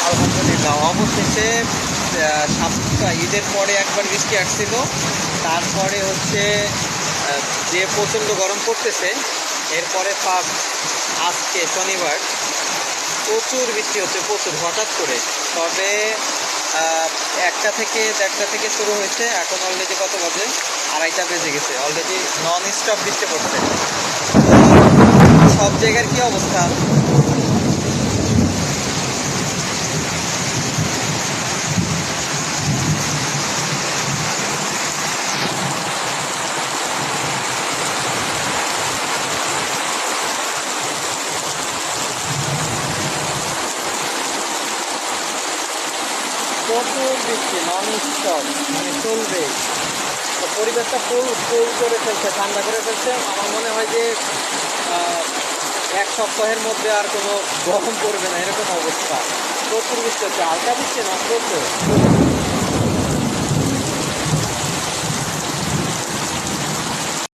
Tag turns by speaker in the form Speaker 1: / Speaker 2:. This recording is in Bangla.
Speaker 1: আলহামদুলিল্লাহ অবশেষে ঈদের পরে একবার বৃষ্টি আসছিল। তারপরে হচ্ছে যে প্রচণ্ড গরম পড়তেছে, এরপরে ফার্স্ট আজকে শনিবার প্রচুর বৃষ্টি হচ্ছে, প্রচুর হঠাৎ করে। তবে 1টা থেকে 1:30 থেকে শুরু হয়েছে, এখন অলরেডি কত বাজে? 2:30 বেজে গেছে। অলরেডি নন স্টপ বৃষ্টি পড়ছে। সব জায়গার কি অবস্থা? প্রচুর বৃষ্টি, নন স্টপ, মানে চলবে। তো পরিবেশটা ফুল ফুল করে ফেলছে, ঠান্ডা করে ফেলছে। আমার মনে হয় যে 1 সপ্তাহের মধ্যে আর কোনো গরম পড়বে না, এরকম অবস্থা। প্রচুর বৃষ্টি হচ্ছে, হালকা বৃষ্টি না, প্রচুর।